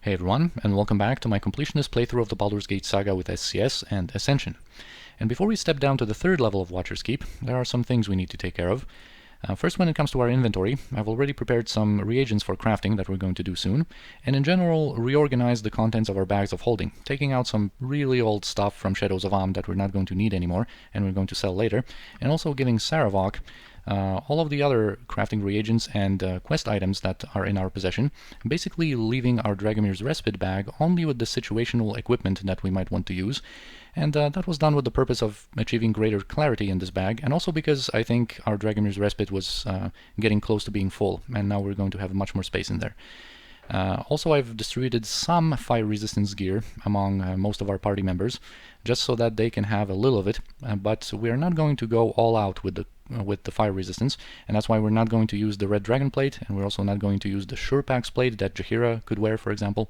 Hey everyone, and welcome back to my completionist playthrough of the Baldur's Gate Saga with SCS and Ascension. And before we step down to the third level of Watcher's Keep, there are some things we need to take care of. First, when it comes to our inventory, I've already prepared some reagents for crafting that we're going to do soon, and in general reorganized the contents of our bags of holding, taking out some really old stuff from Shadows of Amn that we're not going to need anymore, and we're going to sell later, and also giving Saravok all of the other crafting reagents and quest items that are in our possession, basically leaving our Dragomir's Respite bag only with the situational equipment that we might want to use. And that was done with the purpose of achieving greater clarity in this bag, and also because I think our Dragomir's Respite was getting close to being full, and now we're going to have much more space in there. Also, I've distributed some fire resistance gear among most of our party members, just so that they can have a little of it, but we are not going to go all out with the fire resistance, and that's why we're not going to use the red dragon plate, and we're also not going to use the Surepax plate that Jaheira could wear, for example.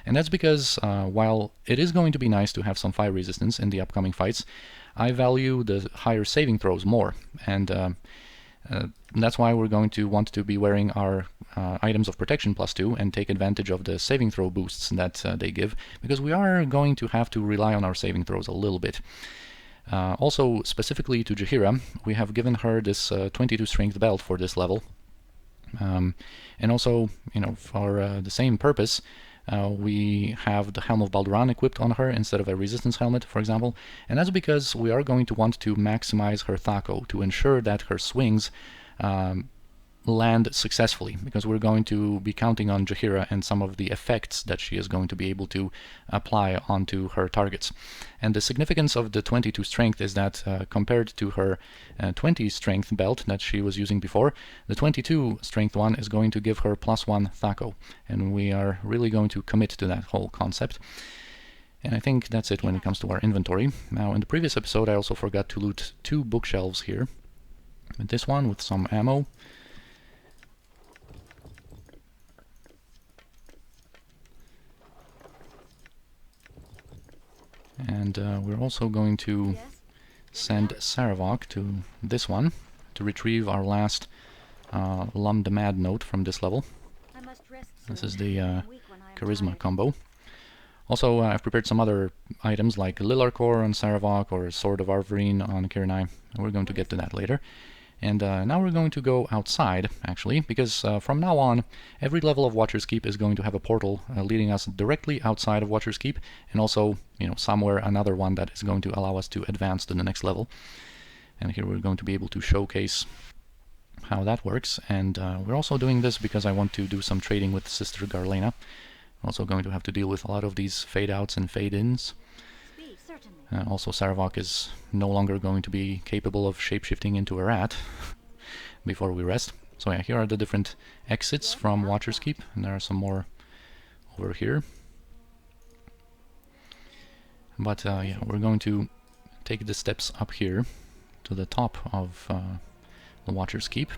And that's because while it is going to be nice to have some fire resistance in the upcoming fights, I value the higher saving throws more, and that's why we're going to want to be wearing our items of protection +2 and take advantage of the saving throw boosts that they give, because we are going to have to rely on our saving throws a little bit. Also, specifically to Jaheira, we have given her this 22 strength belt for this level. And also, for the same purpose, we have the Helm of Baldur equipped on her instead of a resistance helmet, for example, and that's because we are going to want to maximize her Thako to ensure that her swings land successfully, because we're going to be counting on Jaheira and some of the effects that she is going to be able to apply onto her targets. And the significance of the 22 strength is that compared to her 20 strength belt that she was using before, the 22 strength one is going to give her +1 Thako, and we are really going to commit to that whole concept. And I think that's it when it comes to our inventory. Now, in the previous episode I also forgot to loot 2 bookshelves here. And this one with some ammo. And we're also going to send Saravok to this one to retrieve our last Lum the Mad note from this level. This is the Charisma combo. Also, I've prepared some other items like Lilarkor on Saravok or Sword of Arvarine on Kirinai. We're going to get to that later. And now we're going to go outside, actually, because from now on, every level of Watcher's Keep is going to have a portal leading us directly outside of Watcher's Keep, and also, somewhere another one that is going to allow us to advance to the next level. And here we're going to be able to showcase how that works, and we're also doing this because I want to do some trading with Sister Garlena. I'm also going to have to deal with a lot of these fade-outs and fade-ins. Also, Saravok is no longer going to be capable of shapeshifting into a rat before we rest. So yeah, here are the different exits from Watcher's Keep, and there are some more over here. But yeah, we're going to take the steps up here to the top of the Watcher's Keep,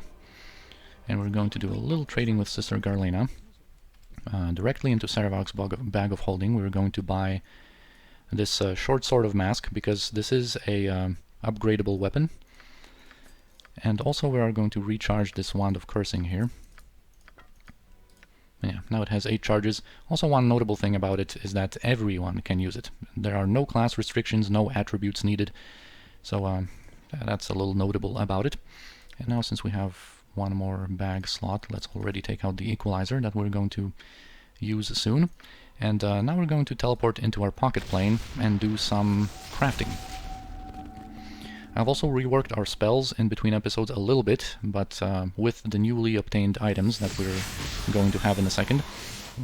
and we're going to do a little trading with Sister Garlena. Directly into Saravok's bag of holding, we're going to buy this short sword of mask, because this is a upgradable weapon. And also we are going to recharge this wand of cursing here. Yeah, now it has 8 charges. Also, one notable thing about it is that everyone can use it. There are no class restrictions, no attributes needed. So that's a little notable about it. And now, since we have one more bag slot, let's already take out the equalizer that we're going to use soon. And now we're going to teleport into our pocket plane and do some crafting. I've also reworked our spells in between episodes a little bit, but with the newly obtained items that we're going to have in a second,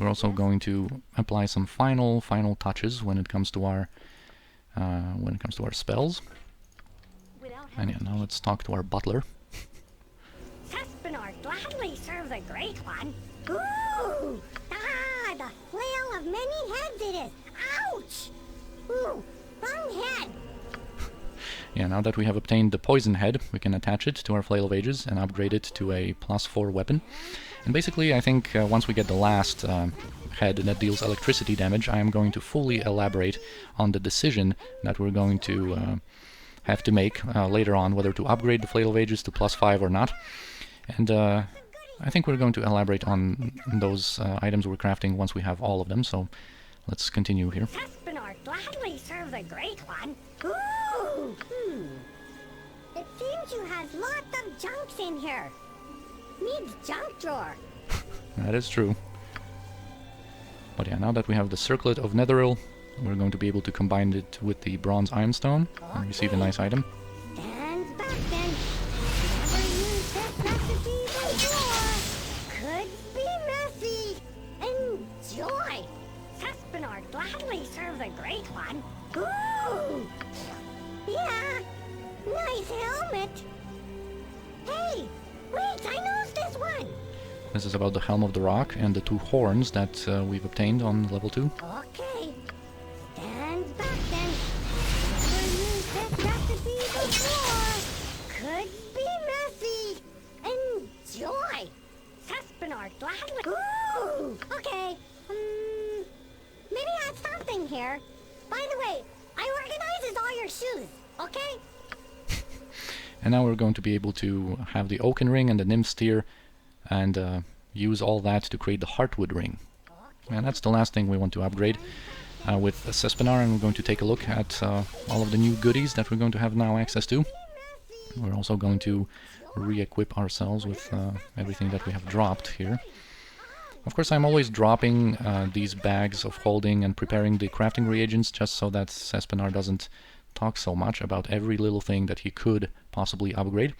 we're also going to apply some final touches when it comes to our spells. And yeah, now let's talk to our butler. Suspinor gladly serve the Great One. Ooh! Ah, the flail of many heads it is. Ouch! Ooh, wrong head. Yeah, now that we have obtained the poison head, we can attach it to our Flail of Ages and upgrade it to a +4 weapon. And basically, I think once we get the last head that deals electricity damage, I am going to fully elaborate on the decision that we're going to have to make later on, whether to upgrade the Flail of Ages to +5 or not. And I think we're going to elaborate on those items we're crafting once we have all of them, so let's continue here. Cespinar gladly serve the Great One. Ooh! It seems you has lots of junks in here. Needs junk drawer. That is true. But yeah, now that we have the Circlet of Netheril, we're going to be able to combine it with the Bronze Ironstone and receive a nice item. Stands back then. Never used this recipe before. Could be messy. Enjoy. Cespinar gladly serve the Great One. Ooh! Yeah, nice helmet. Hey, wait, I knows this one. This is about the Helm of the Rock and the 2 horns that we've obtained on level 2. Okay. Stands back then. Never used this recipe before. Could be messy. Enjoy. Cespinar gladly. Ooh! Okay. Maybe I have something here. By the way, I organizes all your shoes, okay? And now we're going to be able to have the Oaken Ring and the Nymph Steer and use all that to create the Heartwood Ring. And that's the last thing we want to upgrade with Cespinar, and we're going to take a look at all of the new goodies that we're going to have now access to. We're also going to re-equip ourselves with everything that we have dropped here. Of course, I'm always dropping these bags of holding and preparing the crafting reagents just so that Cespinar doesn't talk so much about every little thing that he could possibly upgrade.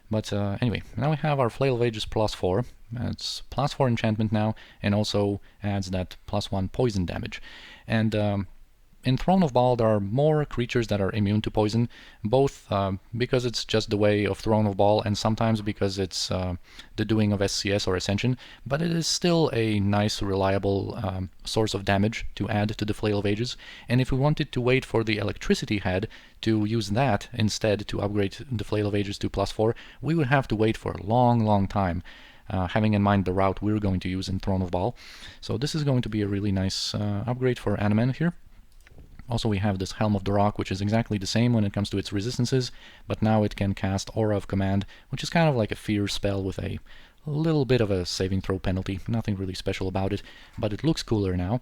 But anyway, now we have our Flail of Ages +4. It's +4 enchantment now, and also adds that +1 poison damage. And in Throne of Bhaal there are more creatures that are immune to poison, both because it's just the way of Throne of Bhaal, and sometimes because it's the doing of SCS or Ascension, but it is still a nice, reliable source of damage to add to the Flail of Ages. And if we wanted to wait for the Electricity Head to use that instead to upgrade the Flail of Ages to +4, we would have to wait for a long, long time, having in mind the route we're going to use in Throne of Bhaal. So this is going to be a really nice upgrade for Yak here. Also, we have this Helm of the Rock, which is exactly the same when it comes to its resistances, but now it can cast Aura of Command, which is kind of like a fear spell with a little bit of a saving throw penalty. Nothing really special about it, but it looks cooler now.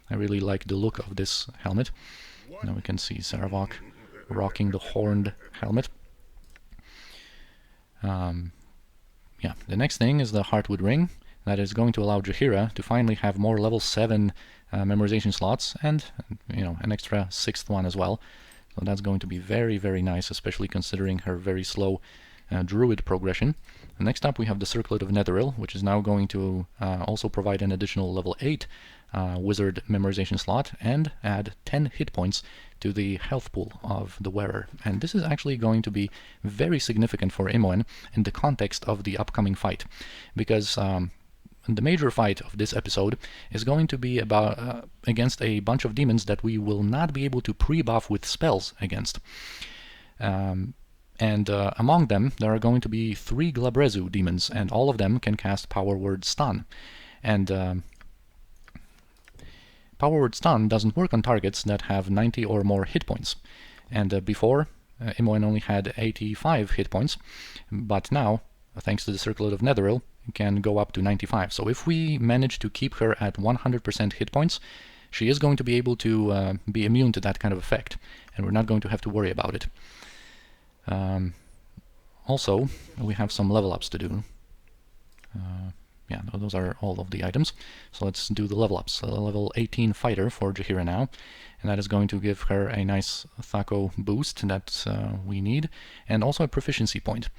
I really like the look of this helmet. Now we can see Saravok rocking the horned helmet. Yeah, the next thing is the Heartwood Ring. That is going to allow Jaheira to finally have more level 7 memorization slots, and an extra 6th one as well. So that's going to be very, very nice, especially considering her very slow druid progression. And next up we have the Circlet of Netheril, which is now going to also provide an additional level 8 wizard memorization slot and add 10 hit points to the health pool of the wearer. And this is actually going to be very significant for Imoen in the context of the upcoming fight, because the major fight of this episode is going to be about against a bunch of demons that we will not be able to pre-buff with spells against. And among them there are going to be 3 Glabrezu demons, and all of them can cast Power Word Stun. And Power Word Stun doesn't work on targets that have 90 or more hit points. And before, Imoen only had 85 hit points, but now, thanks to the Circlet of Netheril, can go up to 95. So if we manage to keep her at 100% hit points, she is going to be able to be immune to that kind of effect, and we're not going to have to worry about it. Also, we have some level ups to do. Yeah, those are all of the items. So let's do the level ups. Level 18 fighter for Jaheira now, and that is going to give her a nice Thaco boost that we need, and also a proficiency point.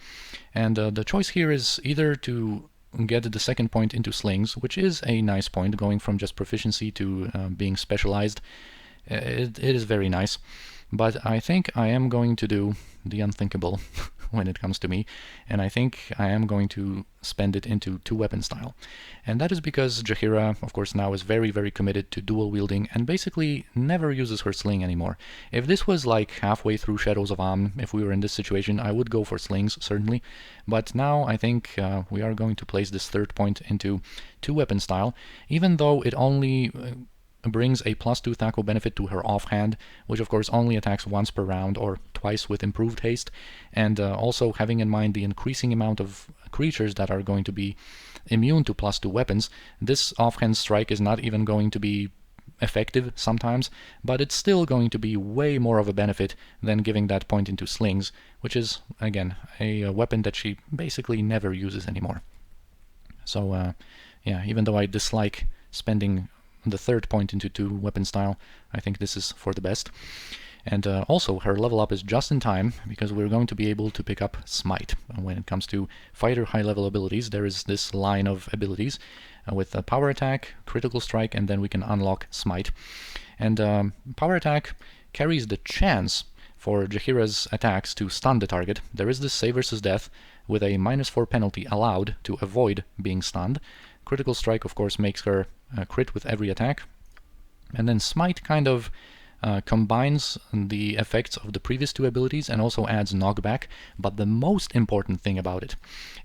And the choice here is either to get the 2nd point into slings, which is a nice point, going from just proficiency to being specialized. It is very nice, but I think I am going to do the unthinkable when it comes to me, and I think I am going to spend it into 2-weapon style. And that is because Jaheira, of course, now is very, very committed to dual wielding and basically never uses her sling anymore. If this was like halfway through Shadows of Amn, if we were in this situation, I would go for slings, certainly. But now I think we are going to place this 3rd point into 2-weapon style, even though it only brings a +2 Thaco benefit to her offhand, which of course only attacks once per round or twice with improved haste, and also having in mind the increasing amount of creatures that are going to be immune to +2 weapons, this offhand strike is not even going to be effective sometimes, but it's still going to be way more of a benefit than giving that point into slings, which is, again, a weapon that she basically never uses anymore. So, yeah, even though I dislike spending the third point into 2 weapon style, I think this is for the best. And also, her level up is just in time, because we're going to be able to pick up Smite. When it comes to fighter high-level abilities, there is this line of abilities with a power attack, critical strike, and then we can unlock Smite. And power attack carries the chance for Jaheira's attacks to stun the target. There is this save versus death with a -4 penalty allowed to avoid being stunned. Critical strike, of course, makes her crit with every attack. And then Smite kind of combines the effects of the previous 2 abilities and also adds knockback, but the most important thing about it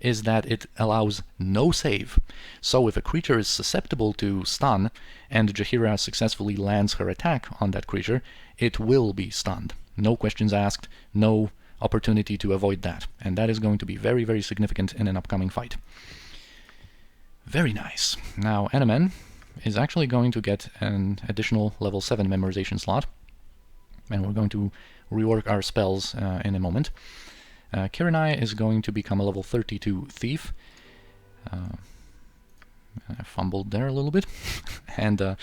is that it allows no save. So if a creature is susceptible to stun and Jaheira successfully lands her attack on that creature, it will be stunned. No questions asked, no opportunity to avoid that, and that is going to be very, very significant in an upcoming fight. Very nice. Now, Yakman is actually going to get an additional level 7 memorization slot, and we're going to rework our spells in a moment. Kirinai is going to become a level 32 thief. I fumbled there a little bit. And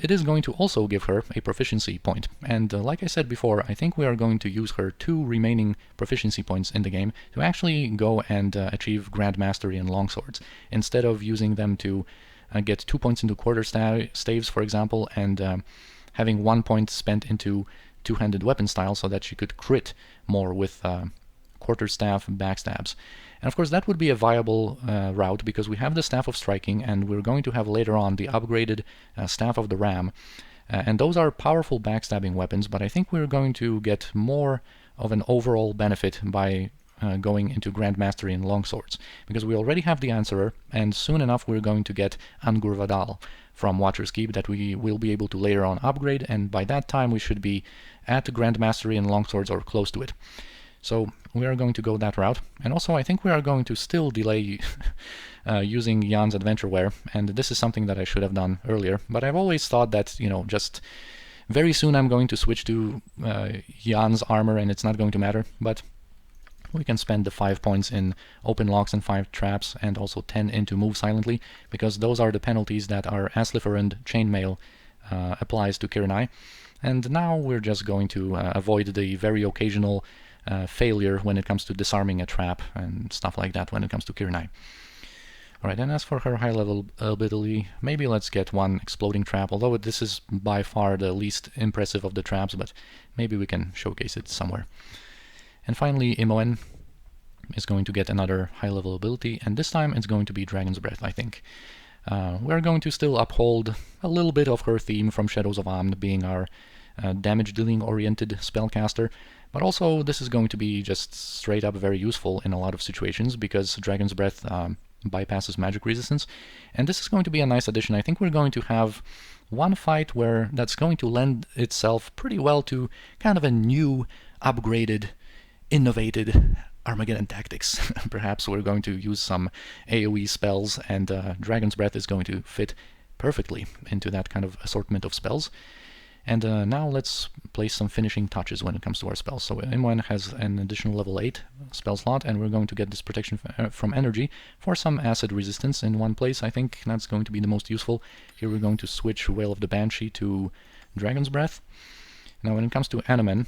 it is going to also give her a proficiency point. And like I said before, I think we are going to use her 2 remaining proficiency points in the game to actually go and achieve Grand Mastery in longswords, instead of using them to get 2 points into quarter staves, for example, and having 1 point spent into two-handed weapon style so that she could crit more with quarterstaff backstabs. And of course that would be a viable route, because we have the Staff of Striking, and we're going to have later on the upgraded Staff of the Ram. And those are powerful backstabbing weapons, but I think we're going to get more of an overall benefit by going into Grand Mastery in longswords, because we already have the Answerer, and soon enough we're going to get Angur Vadal from Watcher's Keep that we will be able to later on upgrade, and by that time we should be at Grand Mastery in longswords or close to it. So we are going to go that route, and also I think we are going to still delay using Jan's Adventureware, and this is something that I should have done earlier, but I've always thought that, you know, just very soon I'm going to switch to Jan's armor and it's not going to matter, but we can spend the 5 points in open locks and 5 traps, and also 10 into move silently, because those are the penalties that our Aslifer and Chainmail applies to Kirinai. And now we're just going to avoid the very occasional failure when it comes to disarming a trap and stuff like that when it comes to Kirinai. Alright, and as for her high level ability, maybe let's get 1 exploding trap, although this is by far the least impressive of the traps, but maybe we can showcase it somewhere. And finally, Imoen is going to get another high-level ability, and this time it's going to be Dragon's Breath, I think. We're going to still uphold a little bit of her theme from Shadows of Amn, being our damage-dealing-oriented spellcaster, but also this is going to be just straight-up very useful in a lot of situations, because Dragon's Breath bypasses magic resistance, and this is going to be a nice addition. I think we're going to have one fight where that's going to lend itself pretty well to kind of a new, upgraded, innovated Armageddon tactics. Perhaps we're going to use some AoE spells, and Dragon's Breath is going to fit perfectly into that kind of assortment of spells. And now let's place some finishing touches when it comes to our spells. So Imoen has an additional level 8 spell slot, and we're going to get this protection from energy for some acid resistance in one place. I think that's going to be the most useful. Here we're going to switch Wail of the Banshee to Dragon's Breath. Now when it comes to Yakman,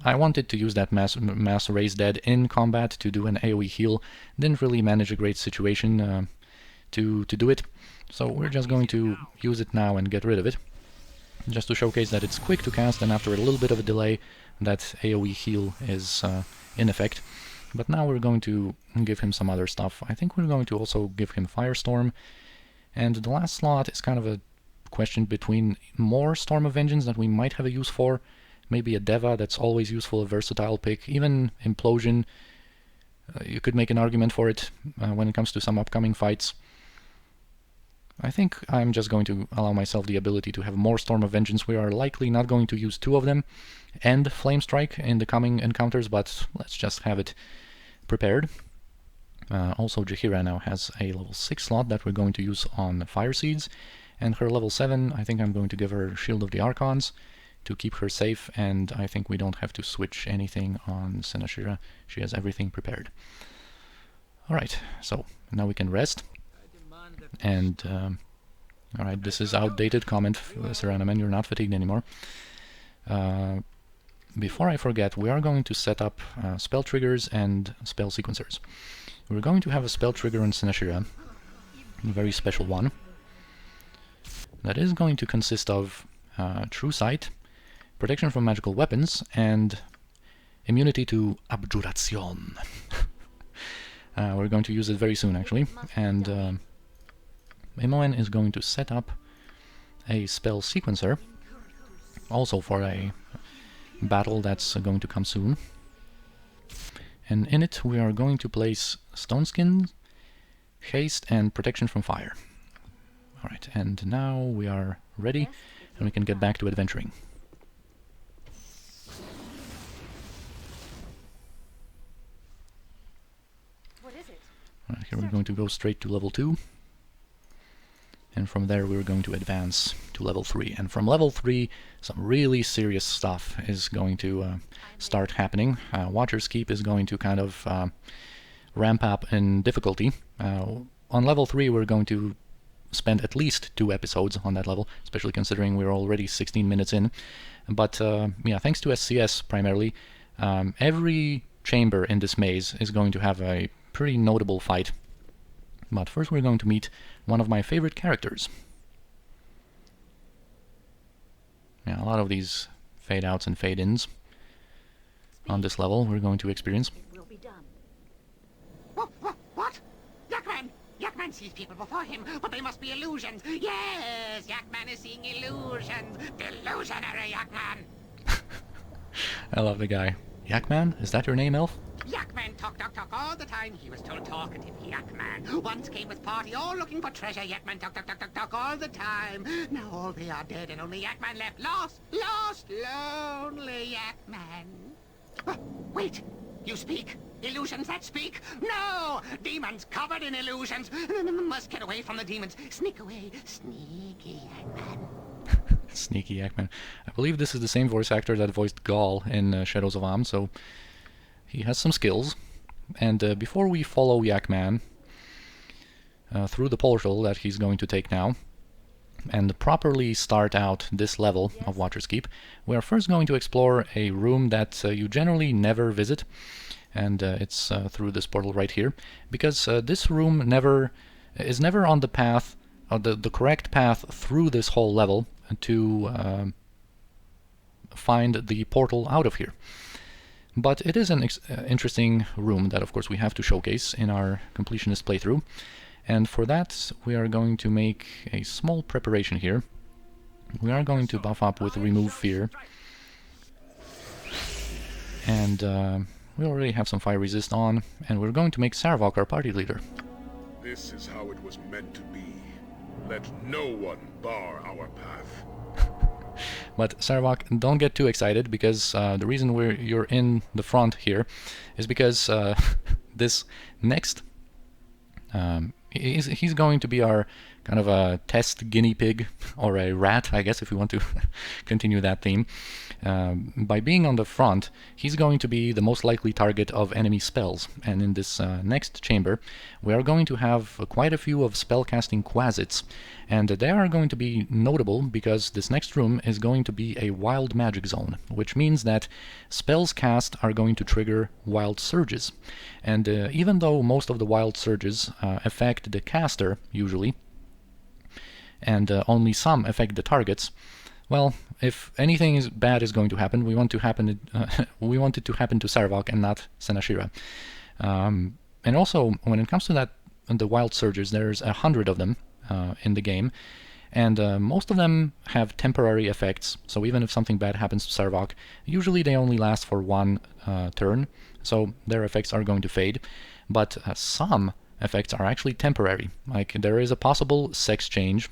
I wanted to use that mass Raise Dead in combat to do an AoE heal. Didn't really manage a great situation to do it, so we're just going to use it now and get rid of it, just to showcase that it's quick to cast, and after a little bit of a delay that AoE heal is in effect. But now we're going to give him some other stuff. I think we're going to also give him Firestorm, and the last slot is kind of a question between more Storm of Vengeance that we might have a use for, maybe a Deva that's always useful, a versatile pick, even Implosion. You could make an argument for it when it comes to some upcoming fights. I think I'm just going to allow myself the ability to have more Storm of Vengeance. We are likely not going to use 2 of them and Flame Strike in the coming encounters, but let's just have it prepared. Also, Jaheira now has a level 6 slot that we're going to use on Fire Seeds, and her level 7, I think I'm going to give her Shield of the Archons to keep her safe, and I think we don't have to switch anything on Senashira. She has everything prepared. Alright, so now we can rest. And, alright, this is outdated comment, Seranaman, you're not fatigued anymore. Before I forget, we are going to set up spell triggers and spell sequencers. We're going to have a spell trigger on Senashira, a very special one, that is going to consist of True Sight, protection from magical weapons, and immunity to abjuration. We're going to use it very soon, actually, and Imoen is going to set up a spell sequencer, also for a battle that's going to come soon. And in it we are going to place Stone Skin, Haste, and Protection from Fire. Alright, and now we are ready, and we can get back to adventuring. What is it? Alright, here we're going to go straight to level 2. And from there we're going to advance to level 3. And from level 3, some really serious stuff is going to start happening. Watcher's Keep is going to kind of ramp up in difficulty. On level 3 we're going to spend at least 2 episodes on that level, especially considering we're already 16 minutes in. But yeah, thanks to SCS primarily, every chamber in this maze is going to have a pretty notable fight. But first we're going to meet one of my favorite characters. Yeah, a lot of these fade-outs and fade-ins on this level we're going to experience. It will be done. What? Yakman! Yakman sees people before him, but they must be illusions. Yes, Yakman is seeing illusions. Delusionary Yakman. I love the guy. Yak Man? Is that your name, Elf? Yakman talk all the time. He was told talkative Yakman. Once came with party all looking for treasure. Yakman talk all the time. Now all they are dead and only Yakman left. Lost, lonely Yakman. Wait, you speak? Illusions that speak? No! Demons covered in illusions. Must get away from the demons. Sneak away, sneaky Yakman. Sneaky Yakman. I believe this is the same voice actor that voiced Gaul in Shadows of Am, so he has some skills. And before we follow Yak Man through the portal that he's going to take now, and properly start out this level of Watcher's Keep, we are first going to explore a room that you generally never visit, and it's through this portal right here, because this room is never on the path, the correct path through this whole level to find the portal out of here. But it is an interesting room that, of course, we have to showcase in our Completionist playthrough. And for that, we are going to make a small preparation here. We are going to buff up with Remove Fear. And we already have some Fire Resist on. And we're going to make Sarvok our party leader. This is how it was meant to be. Let no one bar our path. But Sarvok, don't get too excited, because the reason you're in the front here is because this next he's going to be our kind of a test guinea pig, or a rat, I guess, if we want to continue that theme. By being on the front, he's going to be the most likely target of enemy spells, and in this next chamber we are going to have quite a few of spellcasting quasits, and they are going to be notable because this next room is going to be a wild magic zone, which means that spells cast are going to trigger wild surges. And even though most of the wild surges affect the caster, usually, and only some affect the targets, well, if anything bad is going to happen, we want it to happen to Sarvok and not Senashira. And also, when it comes to the wild surges, there's 100 of them in the game, and most of them have temporary effects. So even if something bad happens to Sarvok, usually they only last for one turn, so their effects are going to fade. But some effects are actually temporary. Like, there is a possible sex change,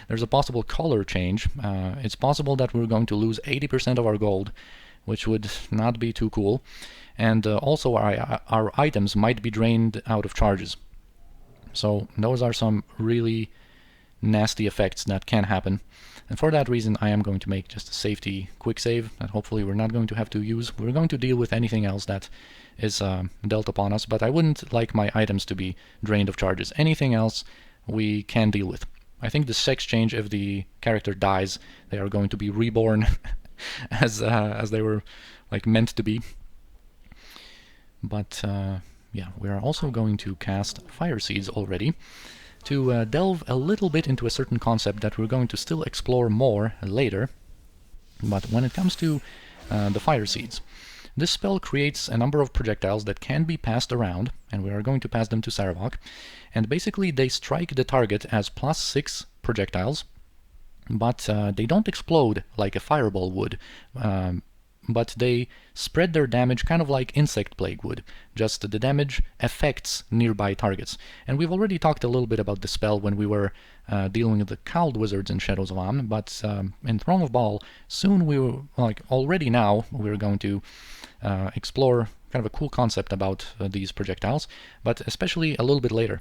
there's a possible color change, it's possible that we're going to lose 80% of our gold, which would not be too cool, and also our items might be drained out of charges. So those are some really nasty effects that can happen, and for that reason I am going to make just a safety quick save that hopefully we're not going to have to use. We're going to deal with anything else that is dealt upon us, but I wouldn't like my items to be drained of charges. Anything else we can deal with. I think the sex change, if the character dies, they are going to be reborn as they were like meant to be. But yeah, we are also going to cast Fire Seeds already to delve a little bit into a certain concept that we're going to still explore more later. But when it comes to the Fire Seeds, this spell creates a number of projectiles that can be passed around, and we are going to pass them to Saravok, and basically they strike the target as +6 projectiles, but they don't explode like a fireball would, but they spread their damage kind of like Insect Plague would, just the damage affects nearby targets. And we've already talked a little bit about the spell when we were dealing with the Cowled Wizards in Shadows of Amn, but in Throne of Bhaal, soon we will, like already now, we're going to explore kind of a cool concept about these projectiles, but especially a little bit later.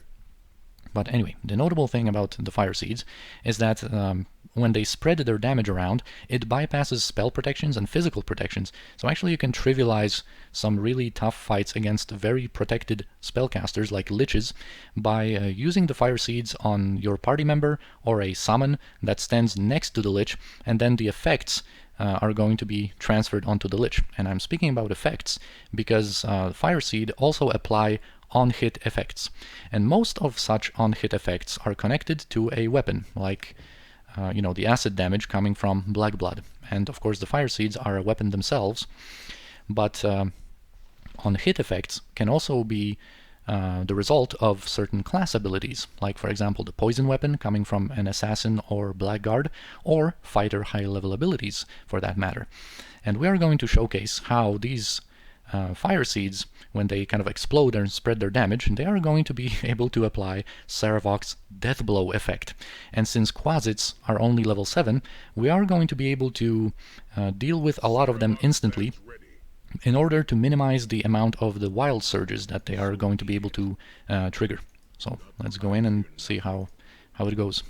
But anyway, the notable thing about the Fire Seeds is that when they spread their damage around, it bypasses spell protections and physical protections. So actually you can trivialize some really tough fights against very protected spellcasters like liches by using the Fire Seeds on your party member or a summon that stands next to the lich, and then the effects are going to be transferred onto the lich. And I'm speaking about effects because Fire Seed also apply on-hit effects. And most of such on-hit effects are connected to a weapon, like you know, the acid damage coming from Black Blood. And of course the Fire Seeds are a weapon themselves, but on-hit effects can also be the result of certain class abilities, like for example the poison weapon coming from an assassin or blackguard, or fighter high-level abilities for that matter. And we are going to showcase how these Fire Seeds, when they kind of explode and spread their damage, they are going to be able to apply Saravok's Death Blow effect. And since Quasits are only level 7, we are going to be able to deal with a lot of them instantly in order to minimize the amount of the wild surges that they are going to be able to trigger. So let's go in and see how it goes.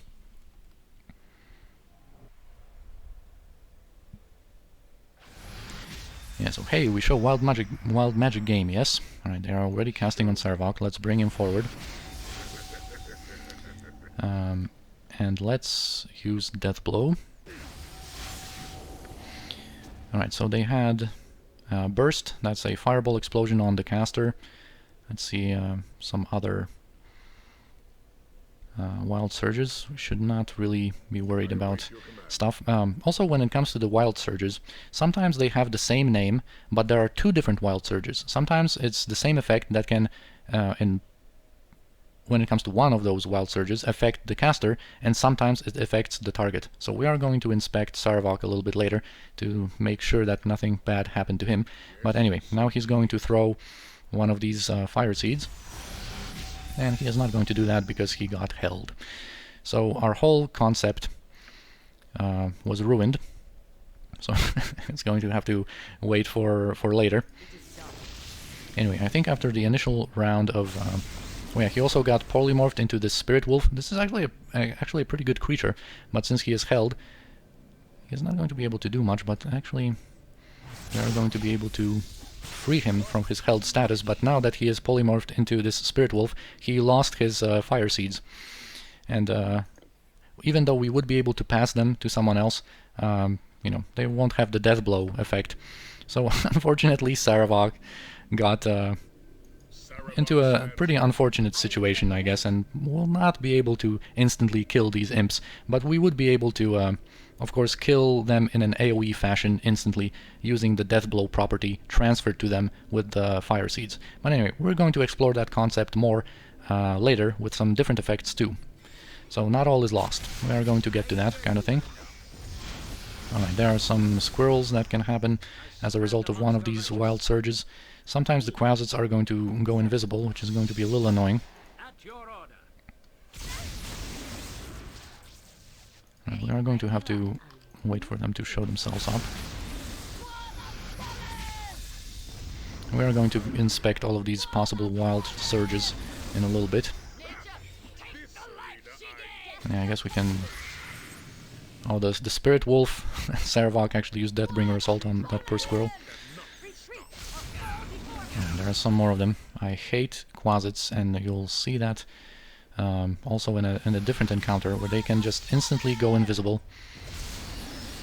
Yeah, so hey, we show wild magic game, yes? Alright, they are already casting on Saravok. Let's bring him forward. And let's use Death Blow. Alright, so they had Burst, that's a fireball explosion on the caster. Let's see some other wild surges. We should not really be worried about stuff. Also, when it comes to the wild surges, sometimes they have the same name, but there are two different wild surges. Sometimes it's the same effect that can, when it comes to one of those wild surges, affect the caster, and sometimes it affects the target. So we are going to inspect Saravok a little bit later to make sure that nothing bad happened to him. But anyway, now he's going to throw one of these Fire Seeds. And he is not going to do that because he got held. So our whole concept was ruined. So it's going to have to wait for later. Anyway, I think after the initial round of... well, yeah, he also got polymorphed into this Spirit Wolf. This is actually a pretty good creature, but since he is held, he's not going to be able to do much, but actually we are going to be able to free him from his held status. But now that he is polymorphed into this Spirit Wolf, he lost his Fire Seeds. And even though we would be able to pass them to someone else, you know, they won't have the Death Blow effect. So unfortunately Saravok got into a pretty unfortunate situation, I guess, and will not be able to instantly kill these imps, but we would be able to, of course, kill them in an AoE fashion instantly, using the Death Blow property transferred to them with the Fire Seeds. But anyway, we're going to explore that concept more later with some different effects too. So not all is lost. We are going to get to that kind of thing. Alright, there are some squirrels that can happen as a result of one of these wild surges. Sometimes the Quasits are going to go invisible, which is going to be a little annoying. we are going to have to wait for them to show themselves up. We are going to inspect all of these possible wild surges in a little bit. Yeah, I guess we can... Oh, the Spirit Wolf, Saravok actually used Deathbringer Assault on that poor squirrel. And there are some more of them. I hate Quasits, and you'll see that also in a different encounter, where they can just instantly go invisible.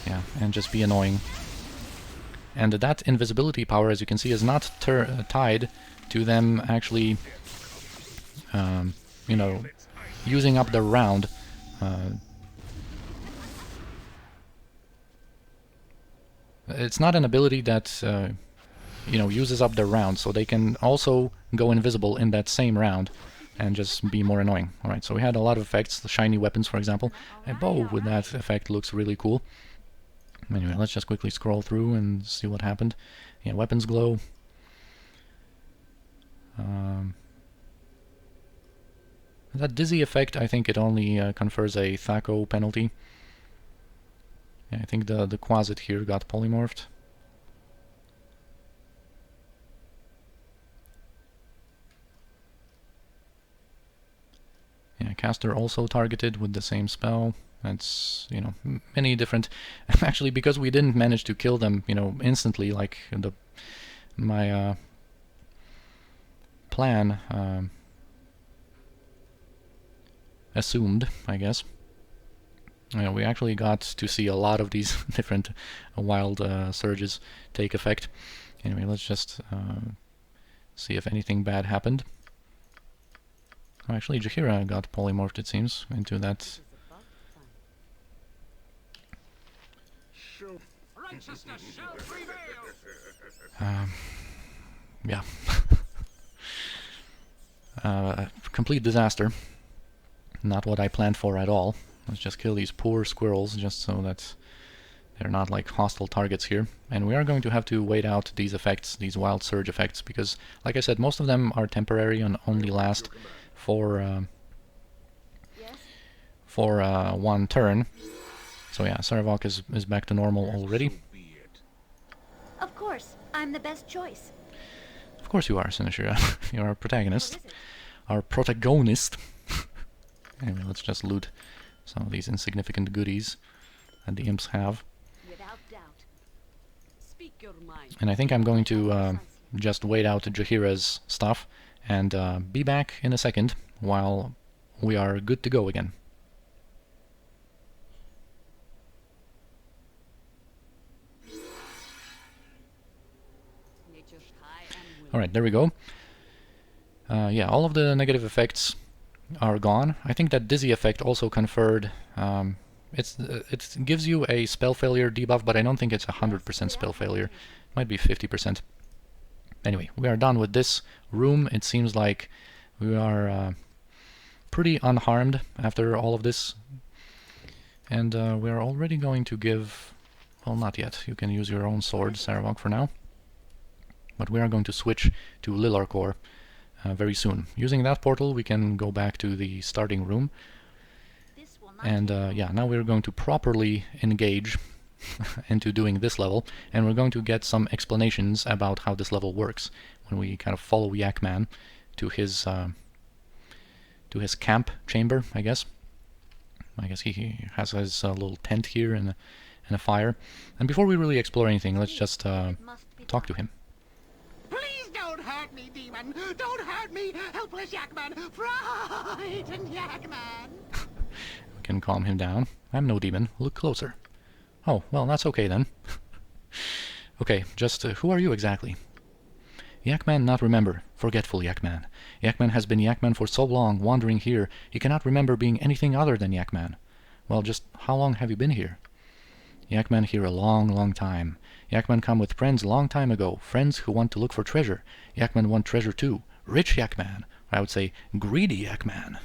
Yeah, and just be annoying. And that invisibility power, as you can see, is not tied to them actually, you know, using up their round. It's not an ability that, you know, uses up their round, so they can also go invisible in that same round and just be more annoying. Alright, so we had a lot of effects, the shiny weapons, for example. A bow with that effect looks really cool. Anyway, let's just quickly scroll through and see what happened. Yeah, weapons glow. That dizzy effect, I think it only confers a Thaco penalty. Yeah, I think the Quasit here got polymorphed. Yeah, caster also targeted with the same spell. That's, you know, many different... Actually, because we didn't manage to kill them, you know, instantly, like my plan assumed, I guess. You know, we actually got to see a lot of these different wild surges take effect. Anyway, let's just see if anything bad happened. Oh, actually, Jaheira got polymorphed, it seems, into that... Yeah. Complete disaster. Not what I planned for at all. Let's just kill these poor squirrels, just so that they're not like hostile targets here. And we are going to have to wait out these effects, these wild surge effects, because, like I said, most of them are temporary and only last for one turn. So yeah, Saravok is back to normal already. Of course, I'm the best choice. Of course you are, Sinishira. You're our protagonist. Our protagonist. Anyway, let's just loot some of these insignificant goodies that the imps have. Without doubt. Speak your mind. And I think I'm going to just wait out Jaheira's stuff and be back in a second while we are good to go again. Alright, there we go. Yeah, all of the negative effects are gone. I think that dizzy effect also conferred... it gives you a spell failure debuff, but I don't think it's 100% spell failure. It might be 50%. Anyway, we are done with this room. It seems like we are pretty unharmed after all of this. And we are already going to give... Well, not yet. You can use your own sword, Saravok, for now. But we are going to switch to Lilarkor very soon. Using that portal, we can go back to the starting room. And yeah, now we're going to properly engage into doing this level, and we're going to get some explanations about how this level works when we kind of follow Yak Man to his camp chamber, I guess. I guess he has his little tent here and a fire. And before we really explore anything, let's just talk to him. Please don't hurt me, demon! Don't hurt me, helpless Yakman! Frightened Yakman! We can calm him down. I'm no demon. Look closer. Oh, well, that's okay then. Okay, just who are you exactly? Yakman not remember. Forgetful Yakman. Yakman has been Yakman for so long, wandering here, he cannot remember being anything other than Yakman. Well, just how long have you been here? Yakman here a long, long time. Yakman come with friends long time ago, friends who want to look for treasure. Yakman want treasure too. Rich Yakman. I would say greedy Yakman.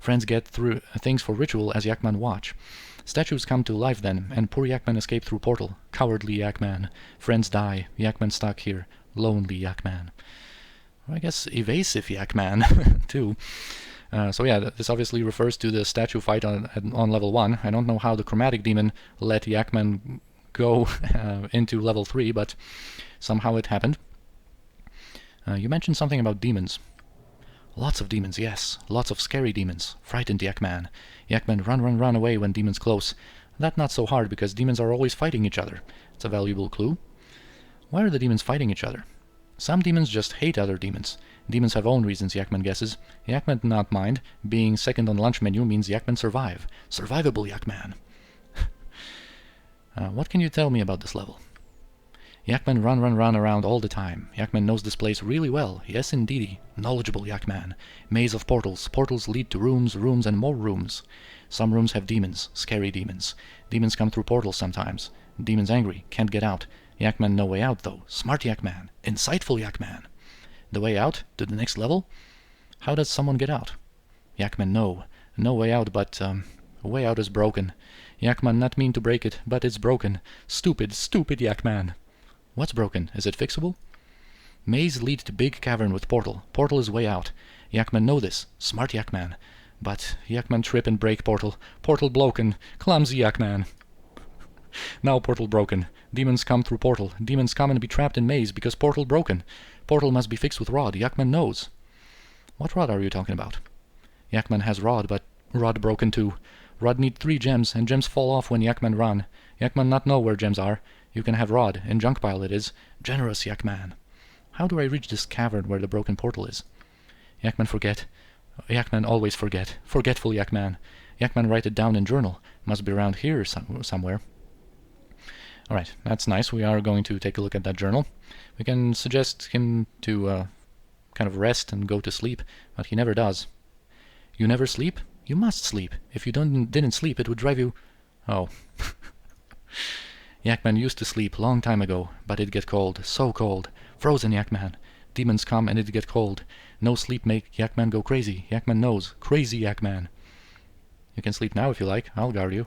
Friends get through things for ritual as Yakman watch. Statues come to life then, and poor Yakman escape through portal. Cowardly Yakman. Friends die. Yakman stuck here. Lonely Yakman. I guess evasive Yakman, too. So yeah, this obviously refers to the statue fight on level 1. I don't know how the chromatic demon let Yakman go into level 3, but somehow it happened. You mentioned something about demons. Lots of demons, yes. Lots of scary demons. Frightened Yakman. Yakman run away when demons close. That not so hard because demons are always fighting each other. It's a valuable clue. Why are the demons fighting each other? Some demons just hate other demons. Demons have own reasons, Yakman guesses. Yakman not mind. Being second on the lunch menu means Yakman survive. Survivable Yakman. What can you tell me about this level? Yakman run around all the time. Yakman knows this place really well. Yes, indeedy. Knowledgeable Yakman. Maze of portals. Portals lead to rooms, rooms, and more rooms. Some rooms have demons. Scary demons. Demons come through portals sometimes. Demons angry. Can't get out. Yakman no way out, though. Smart Yakman. Insightful Yakman. The way out? To the next level? How does someone get out? Yakman no. No way out, but, a way out is broken. Yakman not mean to break it, but it's broken. Stupid, stupid Yakman. What's broken? Is it fixable? Maze lead to big cavern with portal. Portal is way out. Yakman know this. Smart Yakman. But Yakman trip and break portal. Portal broken. Clumsy Yakman. Now portal broken. Demons come through portal. Demons come and be trapped in maze because portal broken. Portal must be fixed with rod. Yakman knows. What rod are you talking about? Yakman has rod, but rod broken too. Rod need 3 gems, and gems fall off when Yakman run. Yakman not know where gems are. You can have rod. In junk pile it is. Generous Yakman. How do I reach this cavern where the broken portal is? Yakman forget. Yakman always forget. Forgetful Yakman. Yakman write it down in journal. Must be around here somewhere. Alright, that's nice. We are going to take a look at that journal. We can suggest him to kind of rest and go to sleep, but he never does. You never sleep? You must sleep. If you didn't sleep, it would drive you... Oh. Yakman used to sleep long time ago, but it get cold, so cold. Frozen Yakman. Demons come and it get cold. No sleep make Yakman go crazy. Yakman knows. Crazy Yakman. You can sleep now if you like. I'll guard you.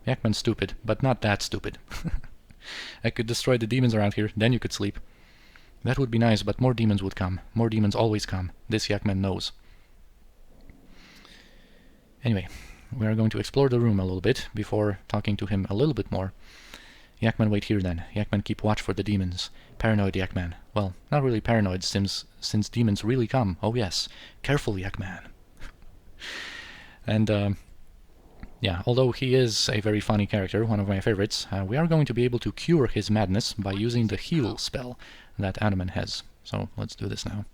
Yakman's stupid, but not that stupid. I could destroy the demons around here, then you could sleep. That would be nice, but more demons would come. More demons always come. This Yakman knows. Anyway, we are going to explore the room a little bit before talking to him a little bit more. Yakman wait here then. Yakman keep watch for the demons. Paranoid Yakman. Well, not really paranoid since demons really come. Oh yes. Careful Yakman. And yeah, although he is a very funny character, one of my favorites, we are going to be able to cure his madness by using the heal spell that Adaman has. So let's do this now.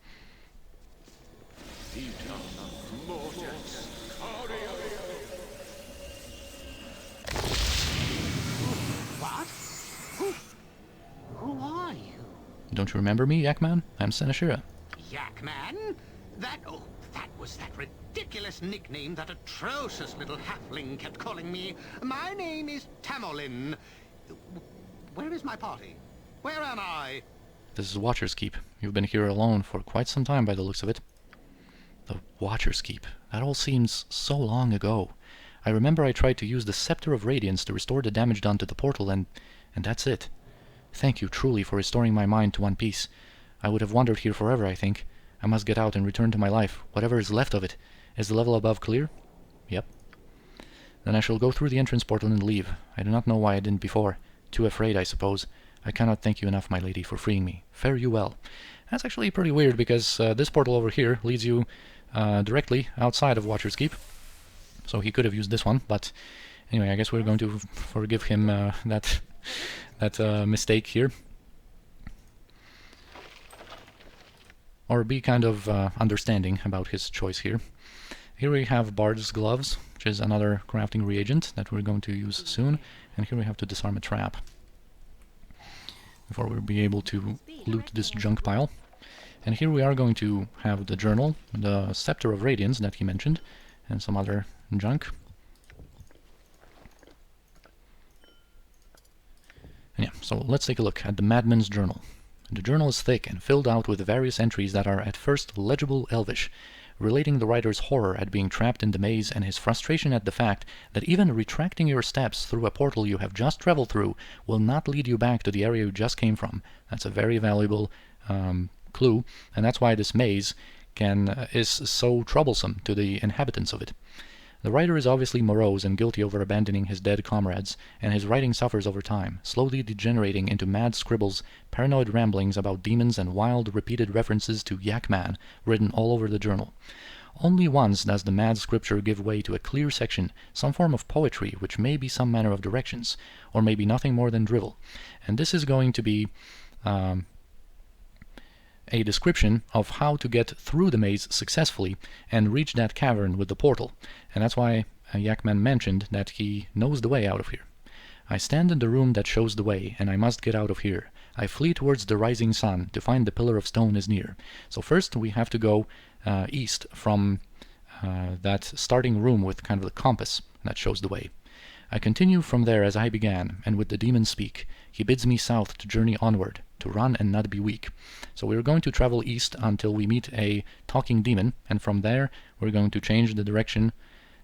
Who are you? Don't you remember me, Yak Man? I'm Senashira. Yak Man? That was that ridiculous nickname that atrocious little halfling kept calling me. My name is Tamorlin. Where is my party? Where am I? This is Watcher's Keep. You've been here alone for quite some time by the looks of it. The Watcher's Keep. That all seems so long ago. I remember I tried to use the Scepter of Radiance to restore the damage done to the portal, and that's it. Thank you truly for restoring my mind to one piece. I would have wandered here forever, I think. I must get out and return to my life, whatever is left of it. Is the level above clear? Yep. Then I shall go through the entrance portal and leave. I do not know why I didn't before. Too afraid, I suppose. I cannot thank you enough, my lady, for freeing me. Fare you well. That's actually pretty weird, because this portal over here leads you directly outside of Watcher's Keep. So he could have used this one, but anyway, I guess we're going to forgive him that mistake here. Or be kind of understanding about his choice here. Here we have Bard's Gloves, which is another crafting reagent that we're going to use soon. And here we have to disarm a trap before we'll be able to loot this junk pile. And here we are going to have the journal, the Scepter of Radiance that he mentioned, and some other junk. And yeah, so let's take a look at the Madman's journal. The journal is thick and filled out with various entries that are at first legible Elvish, relating the writer's horror at being trapped in the maze and his frustration at the fact that even retracting your steps through a portal you have just traveled through will not lead you back to the area you just came from. That's a very valuable clue, and that's why this maze is so troublesome to the inhabitants of it. The writer is obviously morose and guilty over abandoning his dead comrades, and his writing suffers over time, slowly degenerating into mad scribbles, paranoid ramblings about demons, and wild, repeated references to Yak Man written all over the journal. Only once does the mad scripture give way to a clear section, some form of poetry, which may be some manner of directions, or may be nothing more than drivel. And this is going to be a description of how to get through the maze successfully and reach that cavern with the portal. And that's why Yakman mentioned that he knows the way out of here. I stand in the room that shows the way, and I must get out of here. I flee towards the rising sun to find the pillar of stone is near. So first we have to go east from that starting room with kind of the compass that shows the way. I continue from there as I began, and with the demon speak. He bids me south to journey onward, to run and not be weak. So we're going to travel east until we meet a talking demon, and from there we're going to change the direction.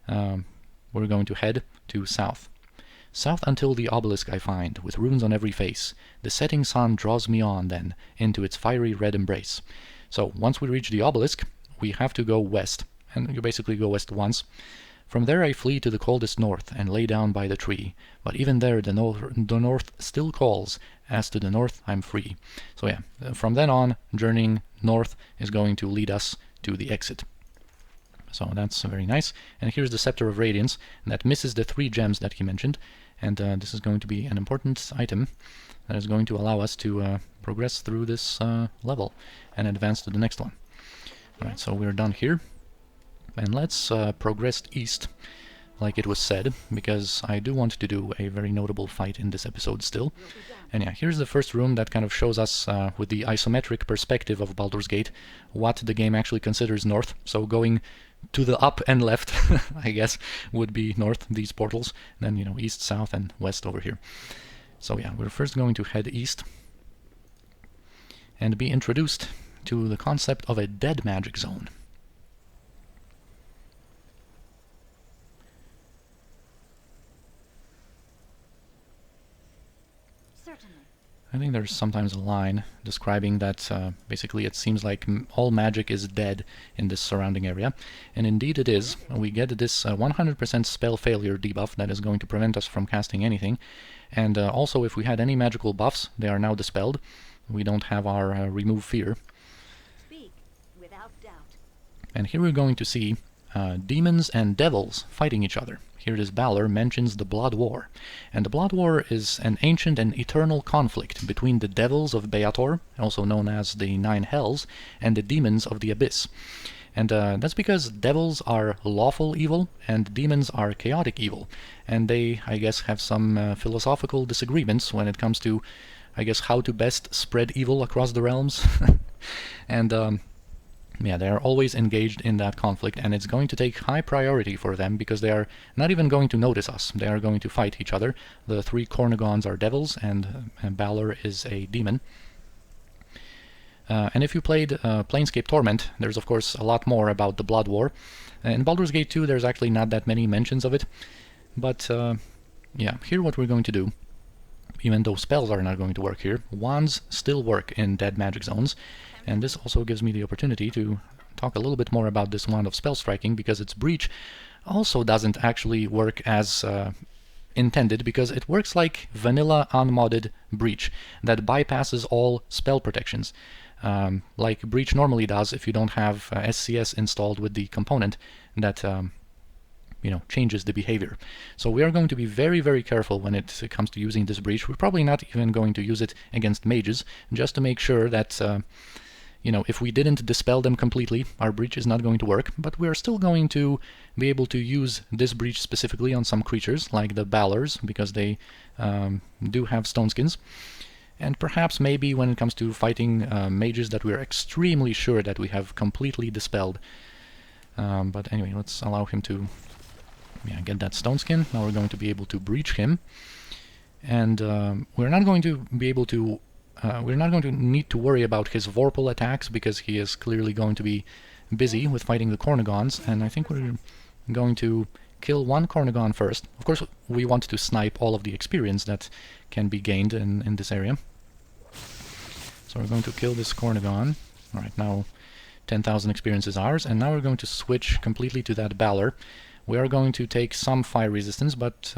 We're going to head to south. South until the obelisk I find, with runes on every face. The setting sun draws me on, then, into its fiery red embrace. So once we reach the obelisk, we have to go west, and you basically go west once. From there I flee to the coldest north, and lay down by the tree. But even there the north still calls, as to the north I'm free. So yeah, from then on, journeying north is going to lead us to the exit. So that's very nice. And here's the Scepter of Radiance, that misses the 3 gems that he mentioned. And this is going to be an important item that is going to allow us to progress through this level and advance to the next one. Alright, so we're done here. And let's progress east, like it was said, because I do want to do a very notable fight in this episode still. And yeah, here's the first room that kind of shows us, with the isometric perspective of Baldur's Gate, what the game actually considers north. So going to the up and left, I guess, would be north, these portals. Then, you know, east, south, and west over here. So yeah, we're first going to head east and be introduced to the concept of a dead magic zone. I think there's sometimes a line describing that basically it seems like all magic is dead in this surrounding area, and indeed it is. We get this 100% spell failure debuff that is going to prevent us from casting anything, and also if we had any magical buffs, they are now dispelled. We don't have our remove fear. Speak without doubt. And here we're going to see demons and devils fighting each other. Here this Baldur mentions the Blood War, and the Blood War is an ancient and eternal conflict between the devils of Beator, also known as the 9 Hells, and the demons of the Abyss. And that's because devils are lawful evil and demons are chaotic evil, and they, I guess, have some philosophical disagreements when it comes to, I guess, how to best spread evil across the realms. And yeah, they are always engaged in that conflict, and it's going to take high priority for them because they are not even going to notice us. They are going to fight each other. The 3 Cornagons are devils, and Baldur is a demon. And if you played Planescape Torment, there's of course a lot more about the Blood War. In Baldur's Gate 2, there's actually not that many mentions of it. But yeah, here what we're going to do, even though spells are not going to work here, wands still work in dead magic zones. And this also gives me the opportunity to talk a little bit more about this wand of spell striking, because its breach also doesn't actually work as intended, because it works like vanilla unmodded breach that bypasses all spell protections, like breach normally does if you don't have SCS installed with the component that you know, changes the behavior. So we are going to be very, very careful when it comes to using this breach. We're probably not even going to use it against mages, just to make sure that you know, if we didn't dispel them completely, our breach is not going to work, but we are still going to be able to use this breach specifically on some creatures, like the Ballers, because they do have stone skins. And perhaps maybe when it comes to fighting mages that we're extremely sure that we have completely dispelled. But anyway, let's allow him to get that stone skin. Now we're going to be able to breach him. And we're not going to be able to we're not going to need to worry about his Vorpal attacks, because he is clearly going to be busy with fighting the Cornagons, and I think we're going to kill one Cornagon first. Of course, we want to snipe all of the experience that can be gained in this area. So we're going to kill this Cornagon. Alright, now 10,000 experience is ours, and now we're going to switch completely to that Baldur. We are going to take some fire resistance, but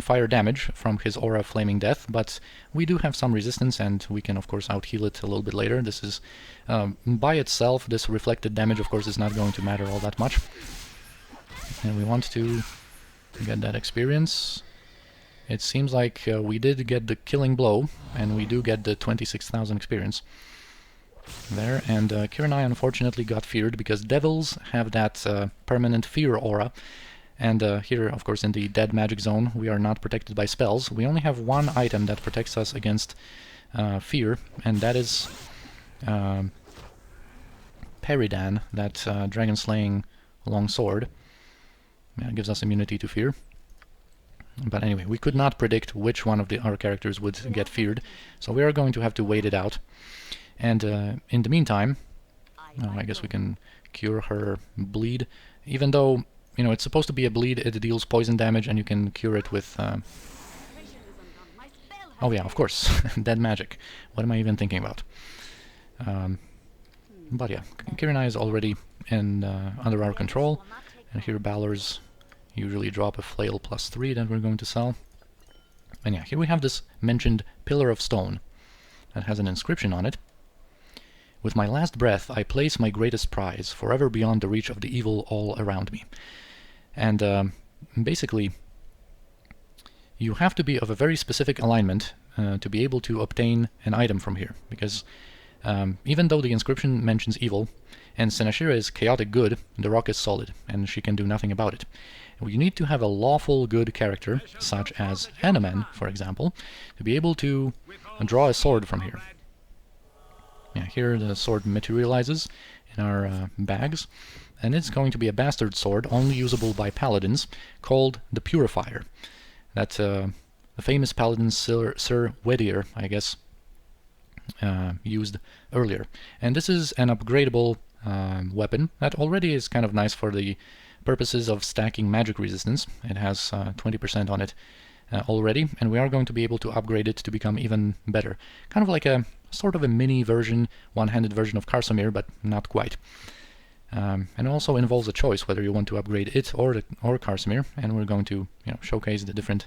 fire damage from his aura Flaming Death, but we do have some resistance, and we can of course out-heal it a little bit later. This is, by itself, this reflected damage of course is not going to matter all that much. And we want to get that experience. It seems like we did get the killing blow, and we do get the 26,000 experience there, and Kiranai unfortunately got feared because devils have that permanent fear aura. And here, of course, in the dead magic zone, we are not protected by spells. We only have one item that protects us against fear, and that is Peridan, that dragon-slaying longsword. Yeah, it gives us immunity to fear. But anyway, we could not predict which one of our characters would get feared, so we are going to have to wait it out. And in the meantime, I guess we can cure her bleed, even though, you know, it's supposed to be a bleed, it deals poison damage, and you can cure it with... Oh yeah, of course, dead magic. What am I even thinking about? But yeah, Kiranai is already under our control, and here Baldur's usually drop a flail +3 that we're going to sell. And yeah, here we have this mentioned Pillar of Stone that has an inscription on it. With my last breath, I place my greatest prize, forever beyond the reach of the evil all around me. And basically, you have to be of a very specific alignment to be able to obtain an item from here, because even though the inscription mentions evil, and Senashira is chaotic good, the rock is solid, and she can do nothing about it. You need to have a lawful good character, such as Yakman, for example, to be able to draw a sword from here. Yeah, here the sword materializes in our bags, and it's going to be a bastard sword, only usable by paladins, called the Purifier. That the famous paladin Sir Wedier, I guess, used earlier. And this is an upgradable weapon that already is kind of nice for the purposes of stacking magic resistance. It has 20% on it already, and we are going to be able to upgrade it to become even better. Kind of like a sort of a mini version, one-handed version of Karsamir, but not quite. And it also involves a choice whether you want to upgrade it or Karsamir, and we're going to, you know, showcase the different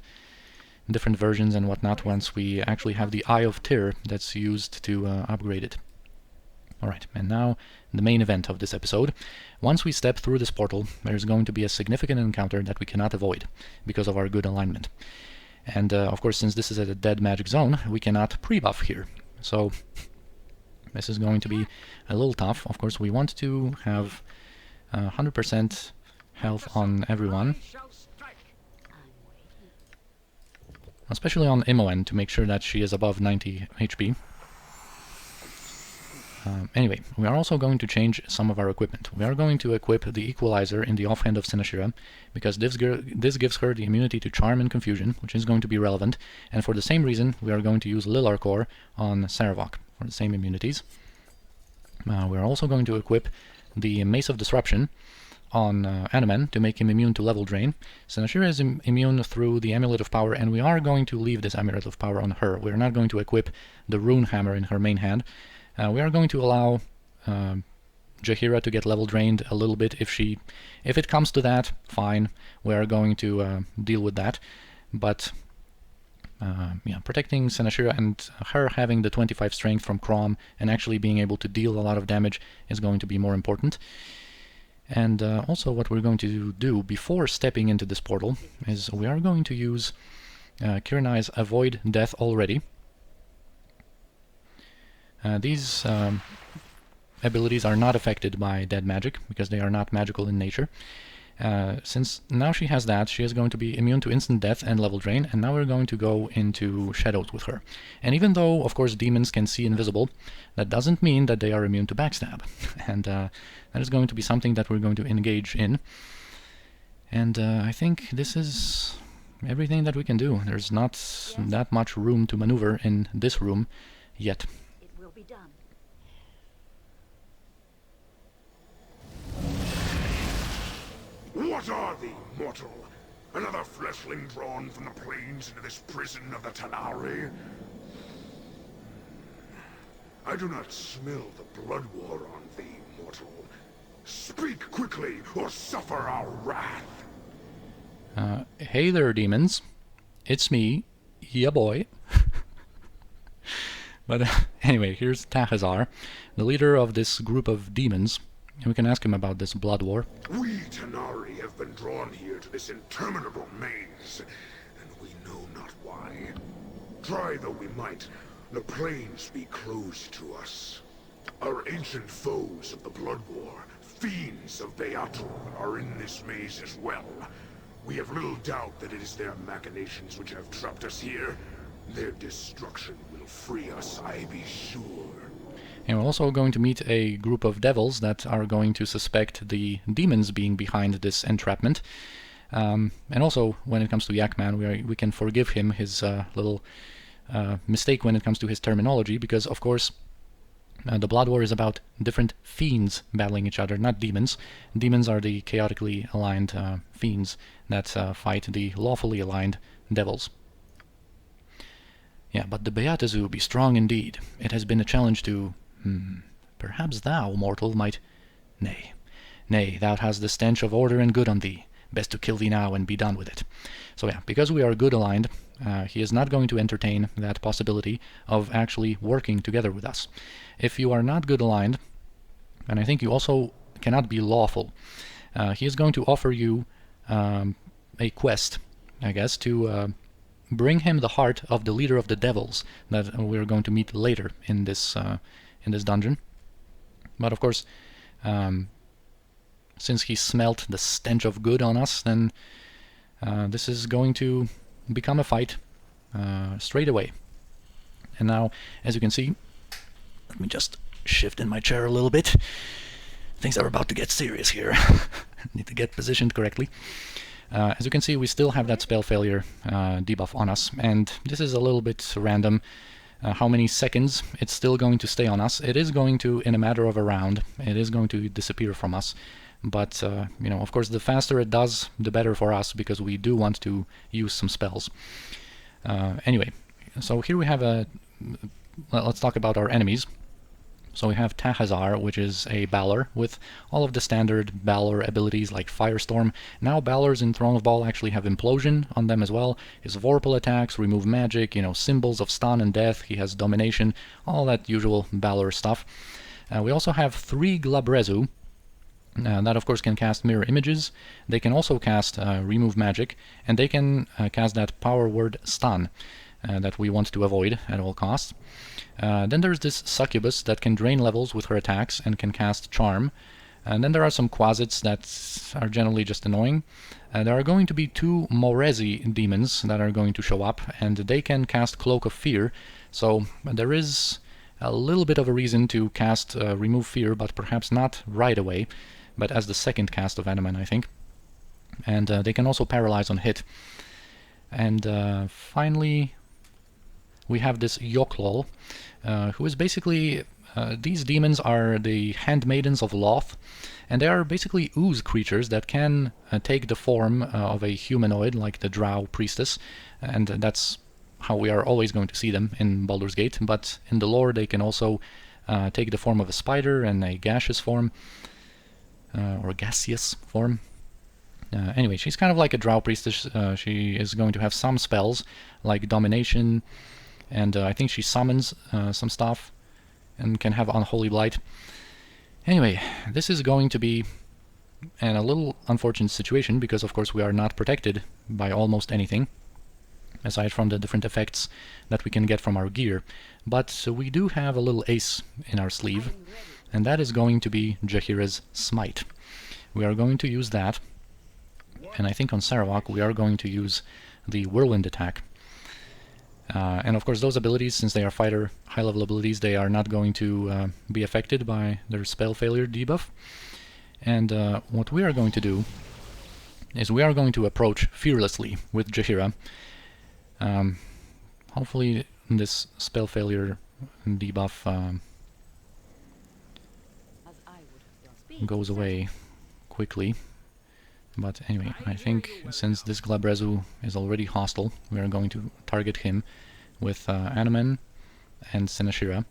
versions and whatnot once we actually have the Eye of Tyr that's used to upgrade it. Alright, and now the main event of this episode. Once we step through this portal, there's going to be a significant encounter that we cannot avoid because of our good alignment. And of course, since this is a dead magic zone, we cannot pre-buff here. So this is going to be a little tough. Of course, we want to have 100% health on everyone, especially on Imoen, to make sure that she is above 90 HP. Anyway, we are also going to change some of our equipment. We are going to equip the Equalizer in the offhand of Senashira, because this gives her the immunity to Charm and Confusion, which is going to be relevant, and for the same reason we are going to use Lilarkor on Saravok for the same immunities. We are also going to equip the Mace of Disruption on Yak to make him immune to level drain. Senashira is immune through the Amulet of Power, and we are going to leave this Amulet of Power on her. We are not going to equip the Rune Hammer in her main hand. We are going to allow Jaheira to get level drained a little bit if it comes to that, fine. We are going to deal with that. But yeah, protecting Senashira and her having the 25 strength from Crom and actually being able to deal a lot of damage is going to be more important. And also what we're going to do before stepping into this portal is we are going to use Kiranai's Avoid Death already. These abilities are not affected by dead magic because they are not magical in nature. Since now she has that, she is going to be immune to instant death and level drain, and now we're going to go into shadows with her. And even though, of course, demons can see invisible, that doesn't mean that they are immune to backstab. And that is going to be something that we're going to engage in. And I think this is everything that we can do. There's not that much room to maneuver in this room yet. What are thee, mortal? Another fleshling drawn from the plains into this prison of the Tanari? I do not smell the blood war on thee, mortal. Speak quickly, or suffer our wrath. Hey there, demons. It's me, ya boy. But anyway, here's Tahazzar, the leader of this group of demons. And we can ask him about this blood war. We Tanari have been drawn here to this interminable maze, and we know not why. Try though we might, the plains be closed to us. Our ancient foes of the Blood War, fiends of BG2, are in this maze as well. We have little doubt that it is their machinations which have trapped us here. Their destruction will free us, I be sure. And we're also going to meet a group of devils that are going to suspect the demons being behind this entrapment. And also, when it comes to Yak Man, we can forgive him his little mistake when it comes to his terminology, because, of course, the Blood War is about different fiends battling each other, not demons. Demons are the chaotically aligned fiends that fight the lawfully aligned devils. Yeah, but the BG2 be strong indeed. It has been a challenge to... perhaps thou, mortal, might... Nay, thou hast the stench of order and good on thee. Best to kill thee now and be done with it. So yeah, because we are good aligned, he is not going to entertain that possibility of actually working together with us. If you are not good aligned, and I think you also cannot be lawful, he is going to offer you a quest, I guess, to bring him the heart of the leader of the devils that we're going to meet later in this dungeon. But of course, since he smelt the stench of good on us, then this is going to become a fight straight away. And now, as you can see, let me just shift in my chair a little bit. Things are about to get serious here. Need to get positioned correctly. As you can see, we still have that spell failure debuff on us, and this is a little bit random. How many seconds it's still going to stay on us. It is going to, in a matter of a round, it is going to disappear from us. But, you know, of course, the faster it does, the better for us, because we do want to use some spells. Anyway, so here we have a... let's talk about our enemies. So we have Tahazzar, which is a Baldur, with all of the standard Baldur abilities like Firestorm. Now Baldurs in Throne of Bhaal actually have Implosion on them as well. His Vorpal attacks, remove magic, you know, symbols of stun and death. He has Domination, all that usual Baldur stuff. We also have 3 Glabrezu, that of course can cast Mirror Images. They can also cast Remove Magic, and they can cast that Power Word Stun that we want to avoid at all costs. Then there's this Succubus that can drain levels with her attacks and can cast Charm. And then there are some Quasits that are generally just annoying. There are going to be 2 Morezi demons that are going to show up, and they can cast Cloak of Fear. So there is a little bit of a reason to cast Remove Fear, but perhaps not right away, but as the second cast of Yak Man, I think. And they can also paralyze on hit. And finally, we have this Yoklol, who is basically... these demons are the handmaidens of Loth, and they are basically ooze creatures that can take the form of a humanoid, like the Drow priestess, and that's how we are always going to see them in Baldur's Gate, but in the lore they can also take the form of a spider and a gaseous form, or gaseous form. Anyway, she's kind of like a Drow priestess. She is going to have some spells, like Domination, and I think she summons some stuff, and can have Unholy Blight. Anyway, this is going to be a little unfortunate situation, because of course we are not protected by almost anything, aside from the different effects that we can get from our gear. But we do have a little ace in our sleeve, and that is going to be Jaheira's Smite. We are going to use that, and I think on Sarawak we are going to use the Whirlwind attack. And of course those abilities, since they are fighter high-level abilities, they are not going to be affected by their spell failure debuff. And what we are going to do is we are going to approach fearlessly with Jaheira. Hopefully this spell failure debuff goes away quickly. But anyway, I think since this Glabrezu is already hostile, we are going to target him with Yak Man and Senashira.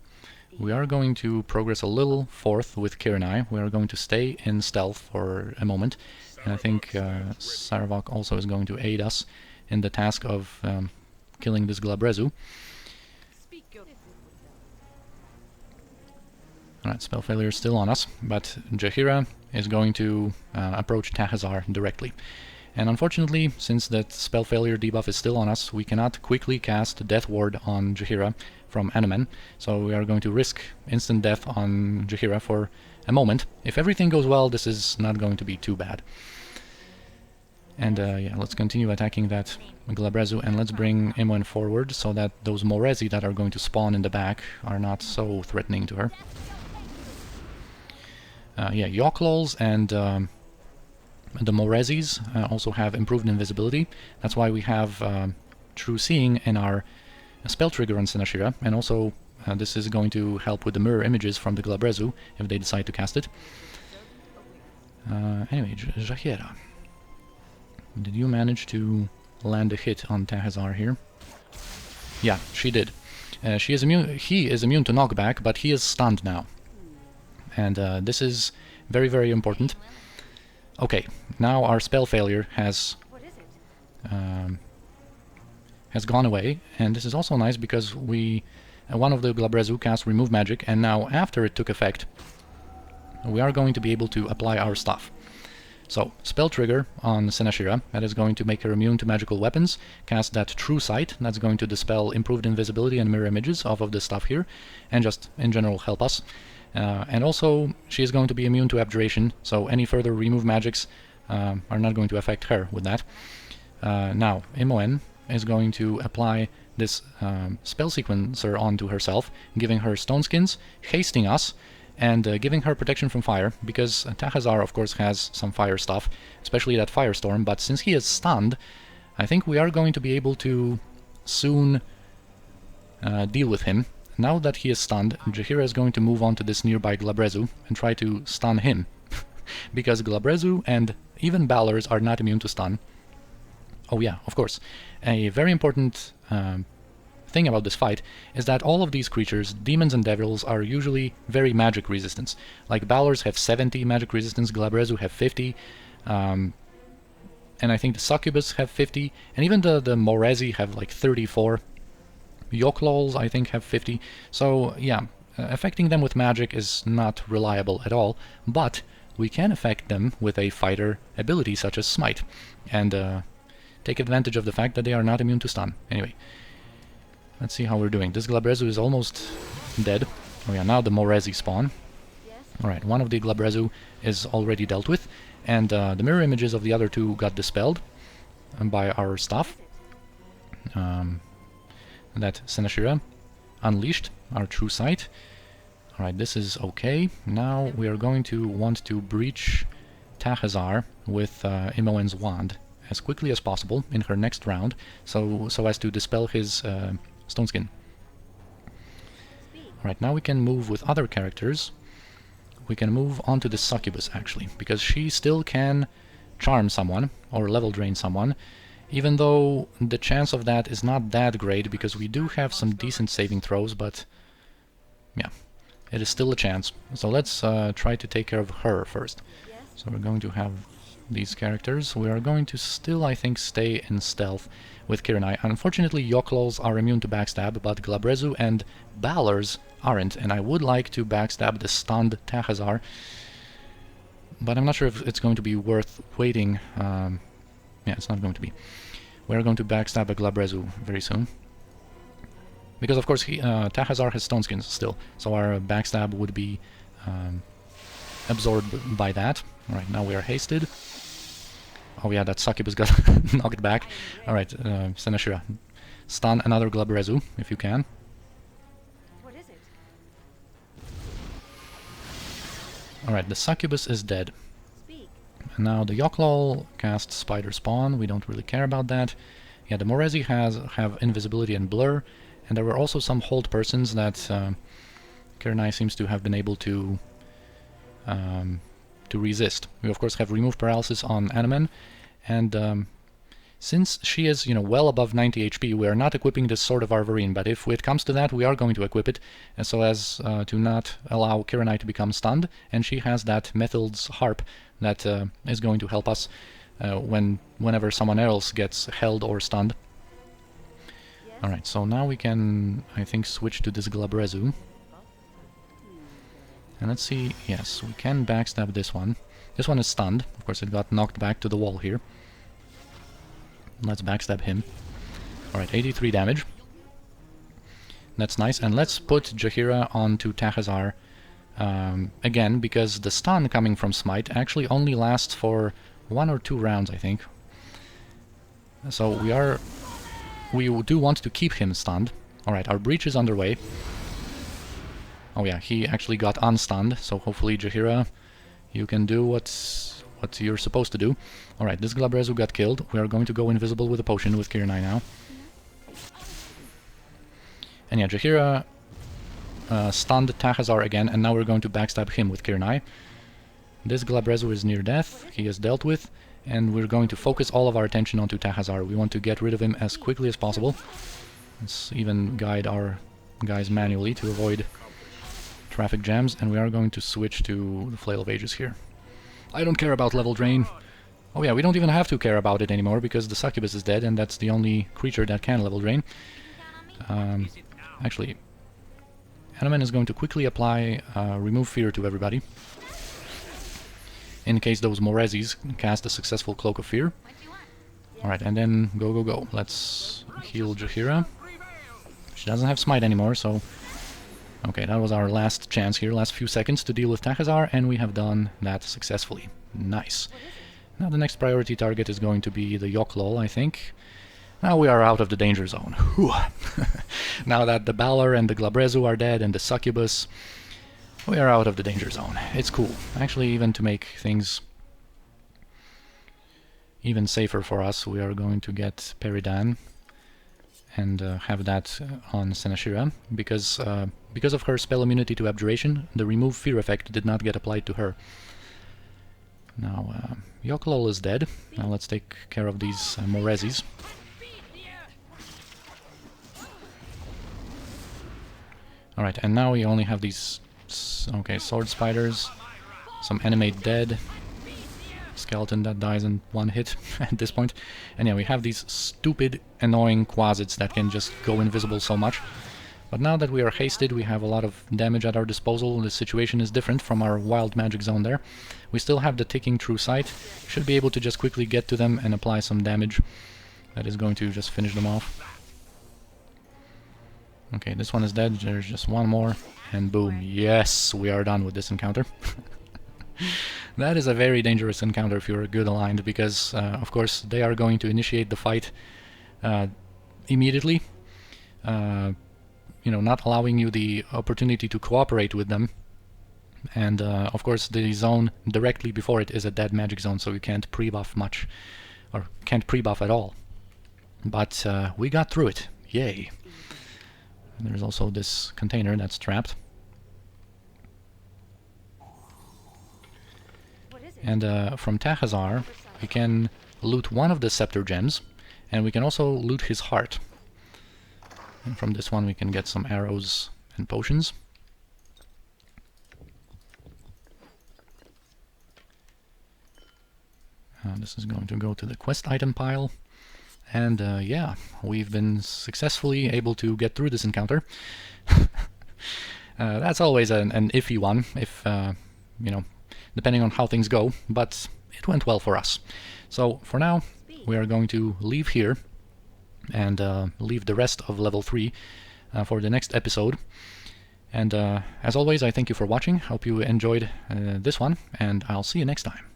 We are going to progress a little forth with Kirinai. We are going to stay in stealth for a moment. And I think Saravok also is going to aid us in the task of killing this Glabrezu. Alright, spell failure is still on us, but Jaheira is going to approach Tahazzar directly. And unfortunately, since that spell failure debuff is still on us, we cannot quickly cast Death Ward on Jaheira from Anaman, so we are going to risk instant death on Jaheira for a moment. If everything goes well, this is not going to be too bad. And yeah, let's continue attacking that Glabrezu, and let's bring Imoen forward so that those Morezi that are going to spawn in the back are not so threatening to her. Yeah, Yoklols and the Morezis also have improved invisibility. That's why we have True Seeing in our spell trigger on Senashira, and also this is going to help with the mirror images from the Glabrezu if they decide to cast it. Anyway, Jaheira, did you manage to land a hit on Tahazzar here? Yeah, she did. He is immune to knockback, but he is stunned now. And this is very, very important. Okay, now our spell failure has gone away, and this is also nice because we one of the Glabrezu cast Remove Magic, and now after it took effect, we are going to be able to apply our stuff. So, spell trigger on Senashira, that is going to make her immune to magical weapons, cast that True Sight, that's going to dispel improved invisibility and mirror images off of this stuff here, and just in general help us. And also, she is going to be immune to Abjuration, so any further remove magics are not going to affect her with that. Now, Imoen is going to apply this spell sequencer onto herself, giving her Stone Skins, hasting us, and giving her protection from fire, because Tahazzar, of course, has some fire stuff, especially that Firestorm, but since he is stunned, I think we are going to be able to soon deal with him. Now that he is stunned, Jaheira is going to move on to this nearby Glabrezu and try to stun him, because Glabrezu and even Balors are not immune to stun. Oh yeah, of course. A very important thing about this fight is that all of these creatures, demons and devils, are usually very magic resistance. Like Balors have 70 magic resistance, Glabrezu have 50, and I think the Succubus have 50, and even the Morezi have like 34. Yoklols, I think, have 50. So yeah, affecting them with magic is not reliable at all, but we can affect them with a fighter ability such as Smite, and take advantage of the fact that they are not immune to stun. Anyway, let's see how we're doing. This Glabrezu is almost dead. Oh yeah, now the Morezi spawn. Alright, one of the Glabrezu is already dealt with, and the mirror images of the other two got dispelled by our stuff. That Senashira unleashed our True Sight. Alright, this is okay. Now we are going to want to breach Tahazzar with Imoen's wand as quickly as possible in her next round, so as to dispel his Stone Skin. Alright, now we can move with other characters. We can move on to the Succubus, actually, because she still can charm someone, or level drain someone, even though the chance of that is not that great, because we do have some decent saving throws, but yeah, it is still a chance. So let's try to take care of her first. So we're going to have these characters. We are going to still, I think, stay in stealth with Kirinai. Unfortunately, Yoklols are immune to backstab, but Glabrezu and Balors aren't, and I would like to backstab the stunned Tahazzar, but I'm not sure if it's going to be worth waiting. Yeah, it's not going to be. We're going to backstab a Glabrezu very soon. Because, of course, Tahazzar has Stone Skins still, so our backstab would be absorbed by that. Alright, now we are hasted. Oh yeah, that Succubus got knocked back. Alright, Senashira, stun another Glabrezu, if you can. What is it? Alright, the Succubus is dead. Speak. And now the Yoklol casts Spider Spawn. We don't really care about that. Yeah, the Morezi have Invisibility and Blur, and there were also some hold persons that Kirinai seems to have been able to resist. We of course have Remove Paralysis on Anaman, and Since she is, well above 90 HP, we are not equipping this Sword of Arvarine, but if it comes to that, we are going to equip it, and so as to not allow Kiranai to become stunned, and she has that Methyld's Harp that is going to help us whenever someone else gets held or stunned. Alright, so now we can, I think, switch to this Glabrezu. And let's see, yes, we can backstab this one. This one is stunned, of course it got knocked back to the wall here. Let's backstab him. Alright, 83 damage. That's nice, and let's put Jaheira onto Tahazzar again, because the stun coming from Smite actually only lasts for 1 or 2 rounds, I think. So we do want to keep him stunned. Alright, our breach is underway. Oh yeah, he actually got unstunned, so hopefully Jaheira, you can do what you're supposed to do. Alright, this Glabrezu got killed. We are going to go invisible with a potion with Kiranai now. And yeah, Jaheira stunned Tahazzar again, and now we're going to backstab him with Kiranai. This Glabrezu is near death, he is dealt with, and we're going to focus all of our attention onto Tahazzar. We want to get rid of him as quickly as possible. Let's even guide our guys manually to avoid traffic jams, and we are going to switch to the Flail of Ages here. I don't care about level drain. Oh yeah, we don't even have to care about it anymore, because the Succubus is dead, and that's the only creature that can level drain. Actually, Yak is going to quickly apply Remove Fear to everybody, in case those Morezis cast a successful Cloak of Fear. Alright, and then go. Let's heal Jaheira. She doesn't have Smite anymore, so... Okay, that was our last chance here, last few seconds to deal with Tahazzar, and we have done that successfully. Nice. Now the next priority target is going to be the Yoklol, I think. Now we are out of the danger zone. Whew. Now that the Baldur and the Glabrezu are dead and the Succubus, we are out of the danger zone. It's cool. Actually, even to make things even safer for us, we are going to get Peridan and have that on Senashira, because of her spell immunity to Abjuration, the Remove Fear effect did not get applied to her. Now, Yoklol is dead. Now let's take care of these Morezis. Alright, and now we only have these... Okay, Sword Spiders, some Animate dead, Skeleton that dies in one hit at this point. And yeah, we have these stupid, annoying Quasits that can just go invisible so much. But now that we are hasted, we have a lot of damage at our disposal. The situation is different from our wild magic zone there. We still have the ticking True Sight. Should be able to just quickly get to them and apply some damage. That is going to just finish them off. Okay, this one is dead. There's just one more. And boom. Yes, we are done with this encounter. That is a very dangerous encounter if you're good aligned, because, of course, they are going to initiate the fight immediately. Not allowing you the opportunity to cooperate with them. And, of course, the zone directly before it is a dead magic zone, so you can't pre-buff much, or can't pre-buff at all. But we got through it. Yay. And there's also this container that's trapped. And from Tahazzar, we can loot one of the Scepter Gems, and we can also loot his heart. And from this one we can get some arrows and potions. This is going to go to the quest item pile. And yeah, we've been successfully able to get through this encounter. That's always an iffy one, if, depending on how things go, but it went well for us. So, for now, we are going to leave here and leave the rest of level 3 for the next episode. And as always, I thank you for watching. Hope you enjoyed this one, and I'll see you next time.